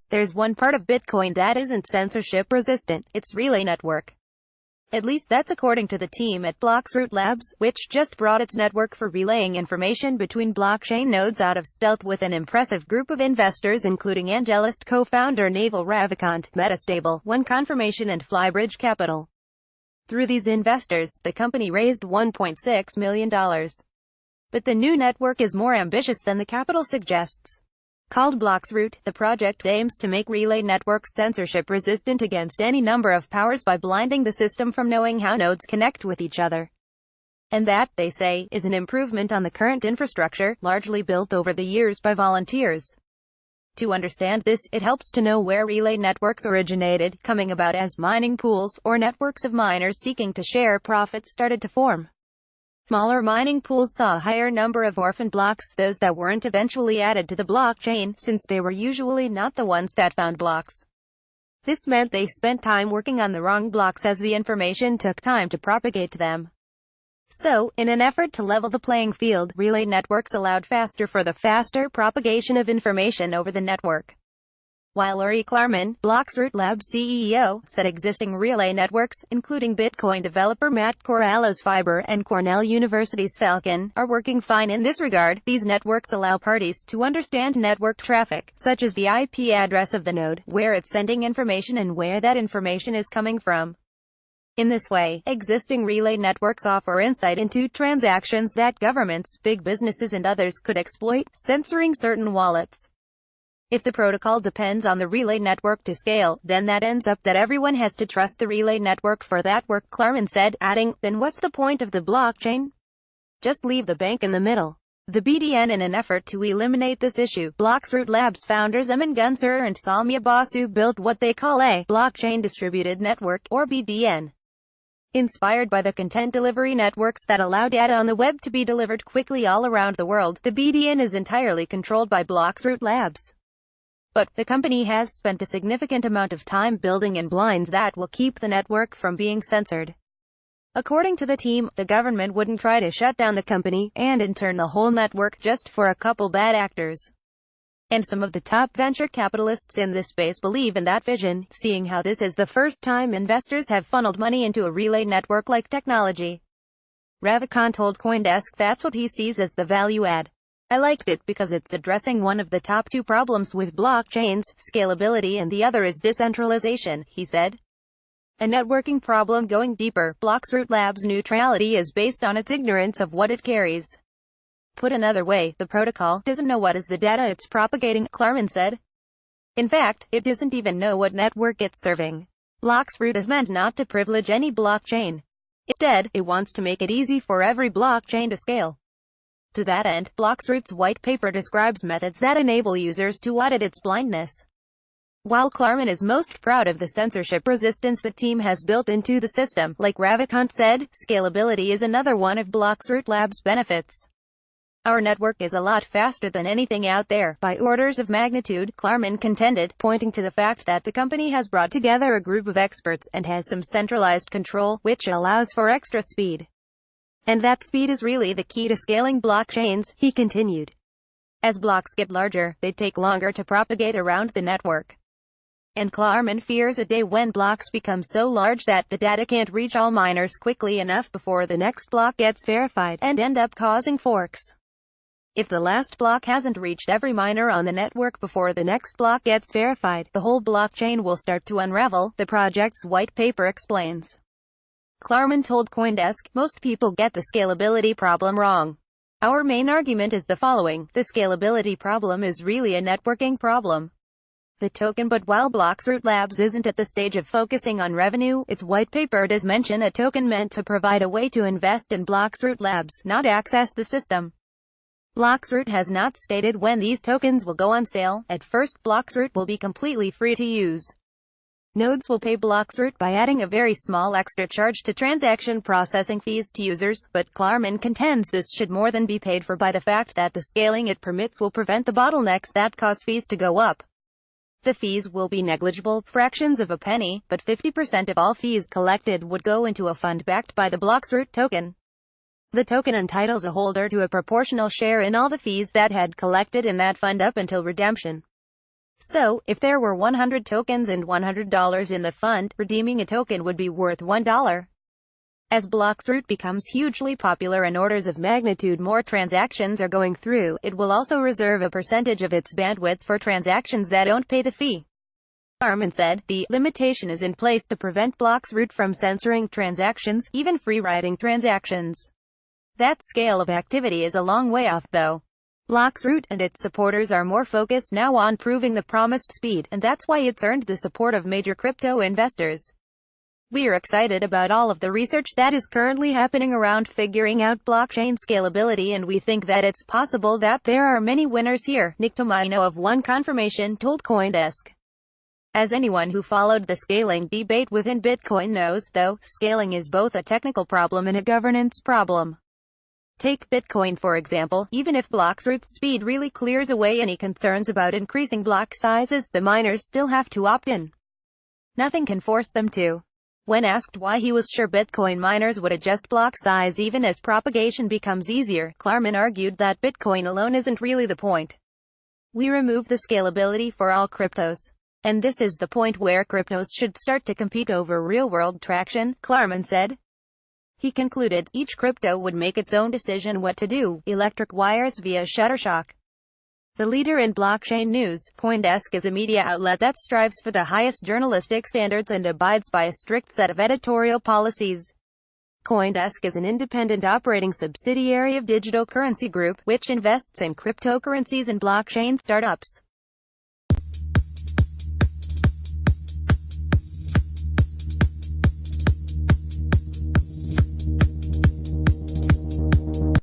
There's one part of Bitcoin that isn't censorship resistant, its relay network. At least that's according to the team at BloXroute Labs, which just brought its network for relaying information between blockchain nodes out of stealth with an impressive group of investors including AngelList co-founder Naval Ravikant, Metastable, One Confirmation and Flybridge Capital. Through these investors, the company raised $1.6 million. But the new network is more ambitious than the capital suggests. Called BloXroute, the project aims to make relay networks censorship-resistant against any number of powers by blinding the system from knowing how nodes connect with each other. And that, they say, is an improvement on the current infrastructure, largely built over the years by volunteers. To understand this, it helps to know where relay networks originated, coming about as mining pools, or networks of miners seeking to share profits started to form. Smaller mining pools saw a higher number of orphan blocks, those that weren't eventually added to the blockchain, since they were usually not the ones that found blocks. This meant they spent time working on the wrong blocks as the information took time to propagate to them. So, in an effort to level the playing field, relay networks allowed faster propagation of information over the network. While Uri Klarman, BloXroute Labs CEO, said existing relay networks, including Bitcoin developer Matt Corallo's Fiber and Cornell University's Falcon, are working fine in this regard, these networks allow parties to understand network traffic, such as the IP address of the node, where it's sending information and where that information is coming from. In this way, existing relay networks offer insight into transactions that governments, big businesses and others could exploit, censoring certain wallets. If the protocol depends on the relay network to scale, then that ends up that everyone has to trust the relay network for that work, Klarman said, adding, then what's the point of the blockchain? Just leave the bank in the middle. The BDN. In an effort to eliminate this issue, BloXroute Labs founders Emin Gunsur and Salmia Basu built what they call a blockchain distributed network, or BDN. Inspired by the content delivery networks that allow data on the web to be delivered quickly all around the world, the BDN is entirely controlled by BloXroute Labs. But, the company has spent a significant amount of time building in blinds that will keep the network from being censored. According to the team, the government wouldn't try to shut down the company, and in turn the whole network, just for a couple bad actors. And some of the top venture capitalists in this space believe in that vision, seeing how this is the first time investors have funneled money into a relay network-like technology. Ravikant told CoinDesk that's what he sees as the value add. I liked it because it's addressing one of the top two problems with blockchains, scalability, and the other is decentralization, he said. A networking problem going deeper, BloXroute Labs' neutrality is based on its ignorance of what it carries. Put another way, the protocol doesn't know what is the data it's propagating, Klarman said. In fact, it doesn't even know what network it's serving. BloXroute is meant not to privilege any blockchain. Instead, it wants to make it easy for every blockchain to scale. To that end, BloXroute's white paper describes methods that enable users to audit its blindness. While Klarman is most proud of the censorship resistance the team has built into the system, like Ravikant said, scalability is another one of BloXroute Labs' benefits. Our network is a lot faster than anything out there, by orders of magnitude, Klarman contended, pointing to the fact that the company has brought together a group of experts, and has some centralized control, which allows for extra speed. And that speed is really the key to scaling blockchains, he continued. As blocks get larger, they take longer to propagate around the network. And Klarman fears a day when blocks become so large that the data can't reach all miners quickly enough before the next block gets verified, and end up causing forks. If the last block hasn't reached every miner on the network before the next block gets verified, the whole blockchain will start to unravel, the project's white paper explains. Klarman told CoinDesk, most people get the scalability problem wrong. Our main argument is the following: the scalability problem is really a networking problem. The token. But while BloXroute Labs isn't at the stage of focusing on revenue, its white paper does mention a token meant to provide a way to invest in BloXroute Labs, not access the system. BloXroute has not stated when these tokens will go on sale. At first, BloXroute will be completely free to use. Nodes will pay BloXroute by adding a very small extra charge to transaction processing fees to users, but Klarman contends this should more than be paid for by the fact that the scaling it permits will prevent the bottlenecks that cause fees to go up. The fees will be negligible, fractions of a penny, but 50% of all fees collected would go into a fund backed by the BloXroute token. The token entitles a holder to a proportional share in all the fees that had collected in that fund up until redemption. So, if there were 100 tokens and $100 in the fund, redeeming a token would be worth $1. As BloXroute becomes hugely popular and orders of magnitude more transactions are going through, it will also reserve a percentage of its bandwidth for transactions that don't pay the fee. Klarman said, the limitation is in place to prevent BloXroute from censoring transactions, even free-riding transactions. That scale of activity is a long way off, though. BloXroute and its supporters are more focused now on proving the promised speed, and that's why it's earned the support of major crypto investors. We're excited about all of the research that is currently happening around figuring out blockchain scalability, and we think that it's possible that there are many winners here, Nick Tomino of One Confirmation told CoinDesk. As anyone who followed the scaling debate within Bitcoin knows, though, scaling is both a technical problem and a governance problem. Take Bitcoin for example. Even if BloXroute's speed really clears away any concerns about increasing block sizes, the miners still have to opt in. Nothing can force them to. When asked why he was sure Bitcoin miners would adjust block size even as propagation becomes easier, Klarman argued that Bitcoin alone isn't really the point. We remove the scalability for all cryptos. And this is the point where cryptos should start to compete over real-world traction, Klarman said. He concluded, each crypto would make its own decision what to do, electric wires via Shutterstock. The leader in blockchain news, CoinDesk is a media outlet that strives for the highest journalistic standards and abides by a strict set of editorial policies. CoinDesk is an independent operating subsidiary of Digital Currency Group, which invests in cryptocurrencies and blockchain startups.